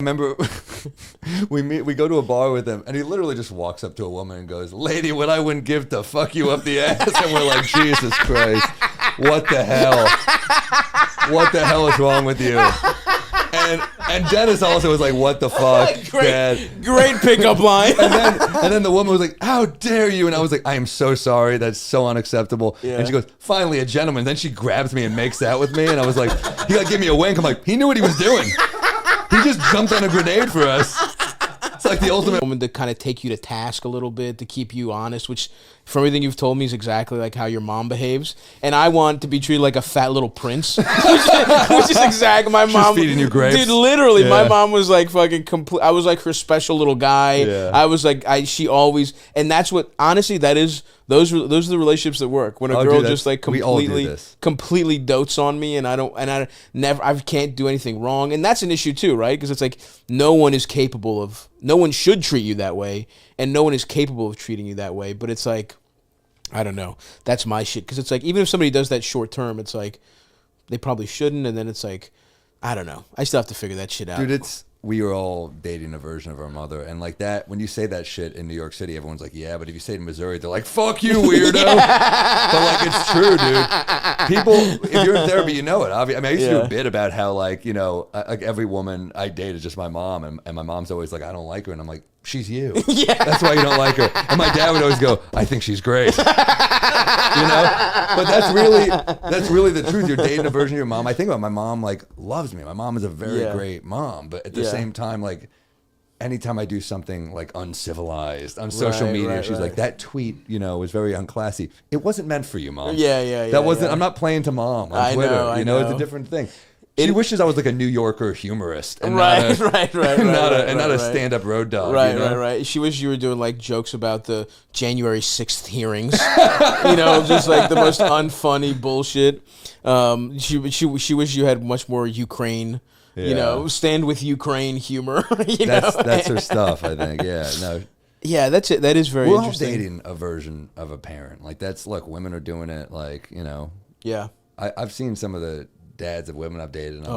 Remember, we go to a bar with him, and he literally just walks up to a woman and goes, "Lady, what I wouldn't give to fuck you up the ass." And we're like, Jesus Christ, what the hell? What the hell is wrong with you? And Dennis also was like, "What the fuck, Dad?" Great pickup line. And then the woman was like, "How dare you?" And I was like, "I am so sorry. That's so unacceptable." Yeah. And she goes, "Finally, a gentleman." Then she grabs me and makes out with me, and I was like, he like gave me a wink. I'm like, he knew what he was doing. He just jumped on a grenade for us. It's like the ultimate woman to kind of take you to task a little bit, to keep you honest, which from everything you've told me is exactly like how your mom behaves. And I want to be treated like a fat little prince, which is exactly my mom. feeding you grapes. Dude, literally, Yeah. my mom was like fucking complete. I was like her special little guy. Yeah. I was like, she always, and that's what, honestly, that is, those are the relationships that work. When a girl just like we all do completely, this. completely dotes on me, and I can't do anything wrong. And that's an issue too, right? Because it's like, no one should treat you that way, and no one is capable of treating you that way. But it's like, I don't know. That's my shit. Because it's like, even if somebody does that short term, it's like, they probably shouldn't. And then it's like, I don't know. I still have to figure that shit out. Dude, we were all dating a version of our mother, and like that, when you say that shit in New York City, everyone's like, "Yeah," but if you say it in Missouri, they're like, "Fuck you, weirdo." But like, it's true, dude. People, if you're in therapy, you know it. I mean, I used to do a bit about how like, you know, like every woman I date is just my mom, and my mom's always like, "I don't like her," and I'm like, "She's you." Yeah. That's why you don't like her. And my dad would always go, "I think she's great." You know, but that's really the truth. You're dating a version of your mom. I think about my mom, like, loves me. My mom is a very great mom, but at the same time, like, anytime I do something like uncivilized on social media, she's like, "That tweet, you know, was very unclassy. It wasn't meant for you, Mom." Yeah. That wasn't. I'm not playing to Mom on Twitter. I know. It's a different thing. She wishes I was like a New Yorker humorist, and Right. not a stand-up road dog. Right. She wished you were doing like jokes about the January 6th hearings, you know, just like the most unfunny bullshit. She wished you had much more Ukraine, you know, stand with Ukraine humor. That's her stuff, I think. Yeah, no. Yeah, that's it. That is very interesting. We're all dating a version of a parent. Like look, women are doing it. Like, you know. Yeah. I've seen some of the dads of women I've dated, and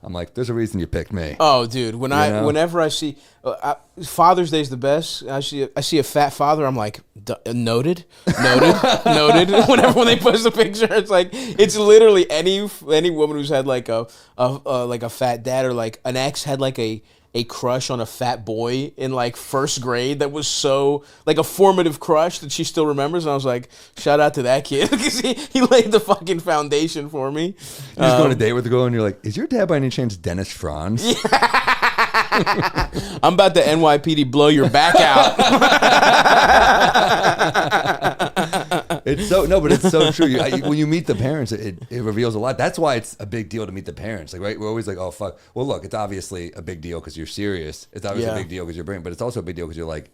I'm like, there's a reason you picked me. Oh, dude, whenever I see Father's Day is the best. I see a fat father, I'm like, noted. When they post a picture, it's like, it's literally any woman who's had like a fat dad, or like an ex had like a crush on a fat boy in like first grade that was so like a formative crush that she still remembers. And I was like, shout out to that kid, because he laid the fucking foundation for me. You just go on a date with a girl and you're like, "Is your dad by any chance Dennis Franz?" Yeah. I'm about to NYPD blow your back out. It's so true. When you meet the parents, it reveals a lot. That's why it's a big deal to meet the parents. Like, right? We're always like, "Oh fuck." Well, look, it's obviously a big deal because you're serious. It's obviously a big deal because you're brilliant, but it's also a big deal because you're like,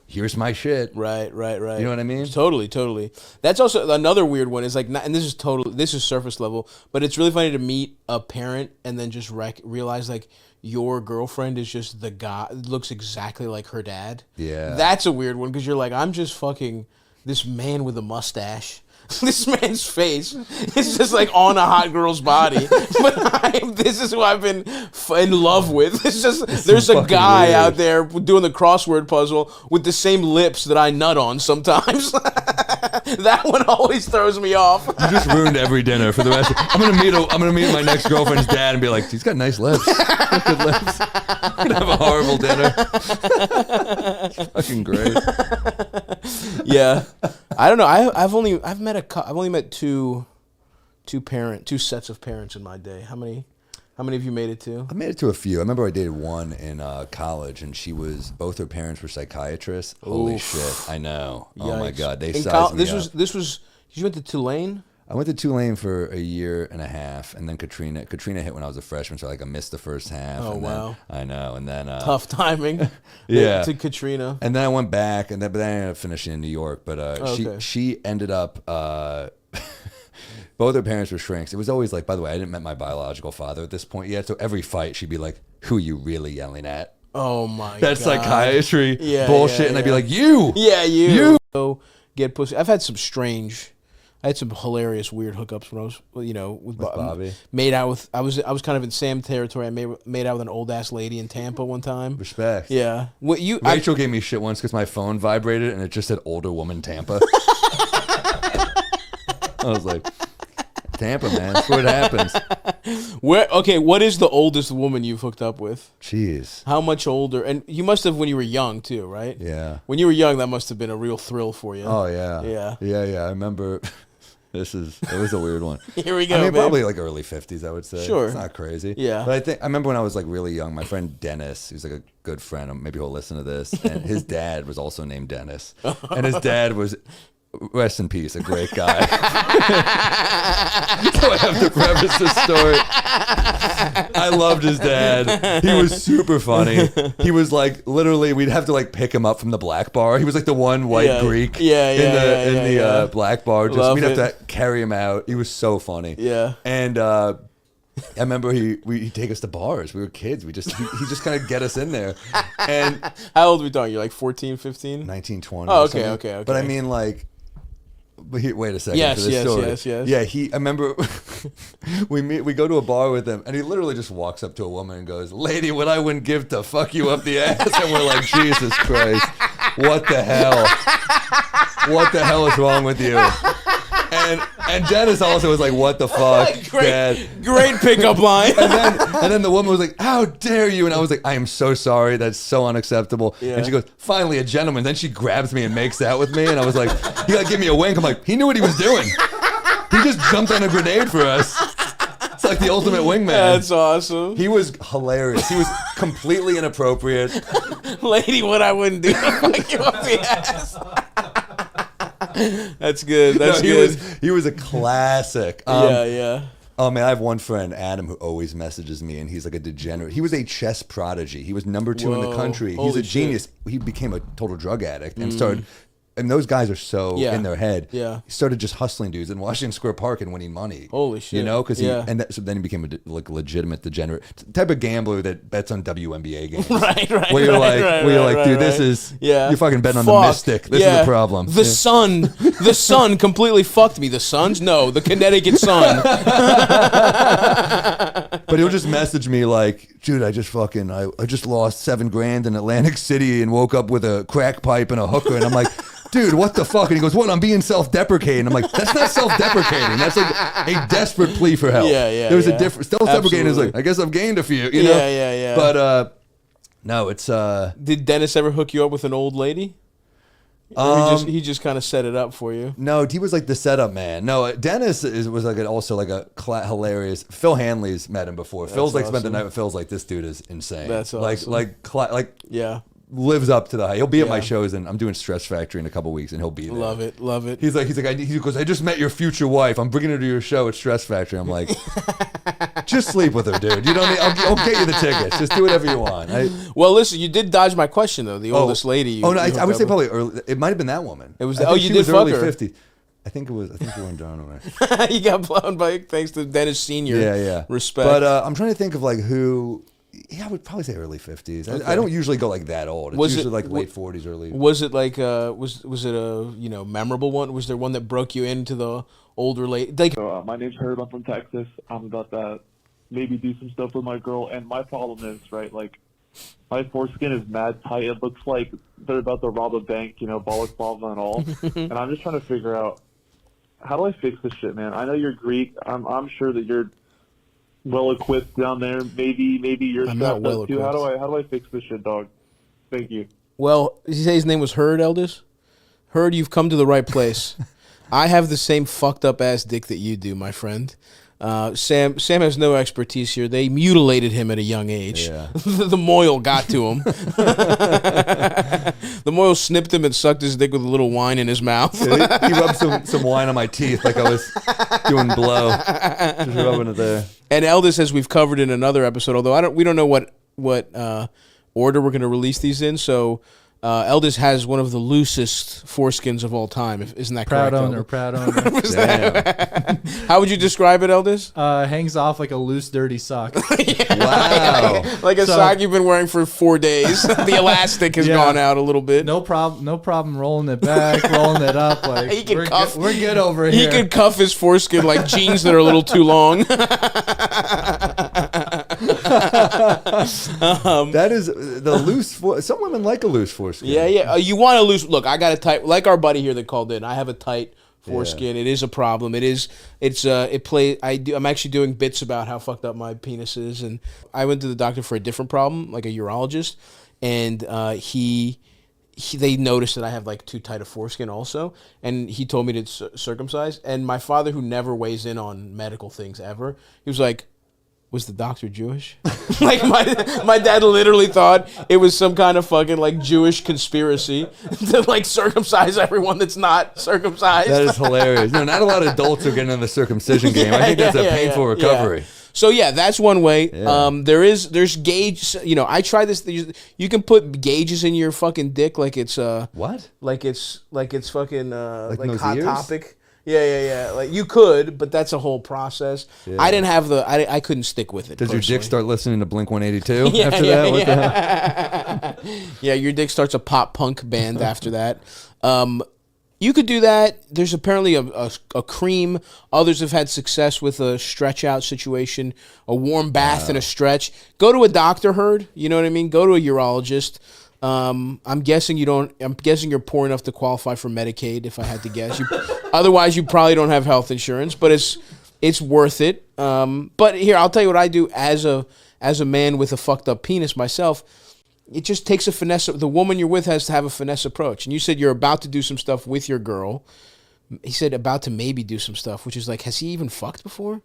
"Here's my shit." Right. You know what I mean? Totally. That's also another weird one. Is like, and this is surface level, but it's really funny to meet a parent and then just realize like your girlfriend is just the guy, looks exactly like her dad. Yeah. That's a weird one, because you're like, I'm just fucking this man with a mustache. This man's face is just like on a hot girl's body, but this is who I've been in love with. It's just, there's a guy weird out there doing the crossword puzzle with the same lips that I nut on sometimes. That one always throws me off. You just ruined every dinner for the rest. I'm gonna meet my next girlfriend's dad and be like, "He's got nice lips. Good lips." I'm gonna have a horrible dinner. It's fucking great. Yeah, I don't know. I've only met two sets of parents in my day. How many have you made it to? I made it to a few. I remember I dated one in college, and both her parents were psychiatrists. Holy shit! I know. Yikes. Oh my god, they sized me up. This was. You went to Tulane? I went to Tulane for a year and a half, and then Katrina hit when I was a freshman, so like I missed the first half. Oh, and wow. Then, I know, and then tough timing. Yeah, to Katrina. And then I went back, but then I ended up finishing in New York. But she ended up. Both her parents were shrinks. It was always like, by the way, I didn't met my biological father at this point yet. So every fight, she'd be like, "Who are you really yelling at?" Oh my god, that's psychiatry bullshit. Yeah, and I'd be like, "You, you." So get pussy. I've had some strange I had some hilarious weird hookups when I was, with Bobby. Made out with. I was kind of in Sam territory. I made out with an old ass lady in Tampa one time. Respect. Yeah. Rachel gave me shit once because my phone vibrated and it just said older woman Tampa. I was like, Tampa, man, that's where it happens. What is the oldest woman you've hooked up with? Jeez. How much older? And you must have when you were young too, right? Yeah. When you were young, that must have been a real thrill for you. Oh yeah. Yeah. I remember. It was a weird one. Here we go. I mean, babe. probably like early 50s, I would say. Sure. It's not crazy. Yeah. But I remember when I was like really young, my friend Dennis, who's like a good friend, maybe he'll listen to this, and his dad was also named Dennis. And his dad was, rest in peace, a great guy. So I have to preface this story. I loved his dad. He was super funny. He was like, literally, we'd have to like pick him up from the black bar. He was like the one white Greek in the black bar. We'd have to carry him out. He was so funny. Yeah. And I remember he'd take us to bars. We were kids. He just kind of get us in there. And how old are we talking? You're like 14, 15? 19, 20. Oh, okay. But I mean, like, wait a second. Yes, for this story. yes. Yeah, I remember we go to a bar with him, and he literally just walks up to a woman and goes, "Lady, what I wouldn't give to fuck you up the ass." And we're like, Jesus Christ, what the hell? What the hell is wrong with you? And Dennis also was like, "What the fuck, Dad?" Great pickup line. and then the woman was like, "How dare you?" And I was like, "I am so sorry. That's so unacceptable." Yeah. And she goes, "Finally, a gentleman." Then she grabs me and makes out with me, and I was like, "He like give me a wink." I'm like, "He knew what he was doing. He just jumped on a grenade for us." It's like the ultimate wingman. That's awesome. He was hilarious. He was completely inappropriate. Lady, what I wouldn't do to fuck you up the ass. That's good. That's good. He was a classic. Yeah. Oh man, I have one friend, Adam, who always messages me, and he's like a degenerate. He was a chess prodigy. He was number 2 in the country. He's a genius. He became a total drug addict and started. And those guys are so in their head. Yeah. He started just hustling dudes in Washington Square Park and winning money. Holy shit. You know, because so then he became a like legitimate degenerate type of gambler that bets on WNBA games. Right. Where you're like, dude, this is you're fucking betting on the Mystic. This is the problem. The Sun completely fucked me. The Suns? No, the Connecticut Sun. But he'll just message me like, dude, I just lost $7,000 in Atlantic City and woke up with a crack pipe and a hooker, and I'm like, dude, what the fuck? And he goes, what? I'm being self-deprecating. I'm like, that's not self-deprecating. That's like a desperate plea for help. Yeah. There's a difference. Self-deprecating is like, I guess I've gained a few, you know? Yeah. But no, it's Did Dennis ever hook you up with an old lady? Or he just kind of set it up for you. No, he was like the setup man. No, Dennis was like also like a hilarious. Phil Hanley's met him before. That's Phil's like awesome. spent the night with Phil's like, this dude is insane. That's awesome. Like yeah. Lives up to the hype. He'll be at my shows, and I'm doing Stress Factory in a couple weeks, and he'll be there. Love it. He goes, I just met your future wife. I'm bringing her to your show at Stress Factory. I'm like, just sleep with her, dude. You don't need. I'll get you the tickets. Just do whatever you want. Well, listen, you did dodge my question though. The oldest lady. I would say probably early. It might have been that woman. It was. You did fuck early her. 50s. I think you were in Darnell, right? You got blown by thanks to Dennis Senior. Yeah. Respect. But I'm trying to think of like who. Yeah, I would probably say early 50s. Okay. I don't usually go like that old. It's usually like late 40s, early. Was it like was it a memorable one? Was there one that broke you into the older lady? Like, so, my name's Herb. I'm from Texas. I'm about to maybe do some stuff with my girl, and my problem is like my foreskin is mad tight. It looks like they're about to rob a bank, balaclava and all. And I'm just trying to figure out how do I fix this shit, man. I know you're Greek. I'm sure that you're well equipped down there. Maybe you're strapped up too. How do I fix this shit, dog? Thank you. Well, did you say his name was Herd, Eldest? Herd, you've come to the right place. I have the same fucked up ass dick that you do, my friend. Sam has no expertise here. They mutilated him at a young age. Yeah. The moil got to him. The moil snipped him and sucked his dick with a little wine in his mouth. Yeah, he rubbed some wine on my teeth like I was doing blow. Just rubbing it there. And Eldest, as we've covered in another episode, although we don't know what order we're going to release these in. So Eldest has one of the loosest foreskins of all time. Isn't that proud correct? owner, proud owner. How would you describe it, Eldest? Hangs off like a loose, dirty sock. Wow. Like a sock you've been wearing for 4 days. The elastic has gone out a little bit. No problem rolling it back, rolling it up. Like He can cuff. we're good over He here. could cuff his foreskin like jeans that are a little too long. That is the loose. Some women like a loose foreskin. Yeah. You want to loose. Look, I got a tight. Like our buddy here that called in. I have a tight foreskin. It is a problem. It is. I'm actually doing bits about how fucked up my penis is, and I went to the doctor for a different problem, like a urologist, and they noticed that I have like too tight a foreskin also, and he told me to circumcise. And my father, who never weighs in on medical things ever, he was like, was the doctor Jewish? Like my dad literally thought it was some kind of fucking like Jewish conspiracy to like circumcise everyone that's not circumcised. That is hilarious. No, not a lot of adults are getting in the circumcision game. I think that's a painful recovery. So yeah, that's one way. Yeah. There's gauge. I tried this. You can put gauges in your fucking dick like it's What? like it's fucking like Hot ears? Topic. Yeah. Like you could, but that's a whole process. Yeah. I didn't have I couldn't stick with it. Does your dick personally. start listening to Blink 182 after that? What the hell? Yeah, your dick starts a pop punk band after that. You could do that. There's apparently a cream. Others have had success with a stretch out situation, a warm bath and a stretch. Go to a doctor, Herd. You know what I mean? Go to a urologist. I'm guessing you don't. I'm guessing you're poor enough to qualify for Medicaid. If I had to guess, otherwise you probably don't have health insurance. But it's worth it. But here, I'll tell you what I do as a man with a fucked up penis myself. It just takes a finesse. The woman you're with has to have a finesse approach. And you said you're about to do some stuff with your girl. He said about to maybe do some stuff, which is like, has he even fucked before?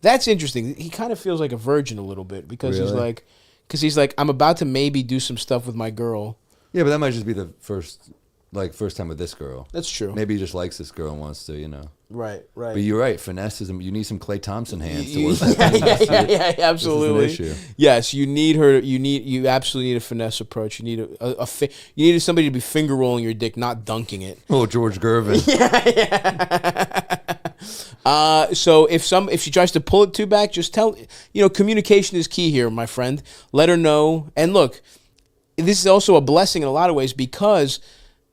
That's interesting. He kind of feels like a virgin a little bit because he's like, I'm about to maybe do some stuff with my girl. Yeah, but that might just be the first time with this girl. That's true. Maybe he just likes this girl and wants to, Right. But you're right. Finesse is. You need some Klay Thompson hands to work with. Yeah, absolutely. This is an issue. Yes, you need her. You absolutely need a finesse approach. You need you need somebody to be finger rolling your dick, not dunking it. Oh, George Gervin. So if she tries to pull it too back, just tell. Communication is key here, my friend. Let her know. And look, this is also a blessing in a lot of ways because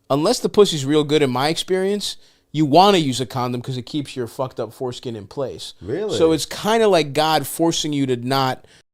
unless the pussy's real good, in my experience, you want to use a condom because it keeps your fucked up foreskin in place. Really? So it's kind of like God forcing you to not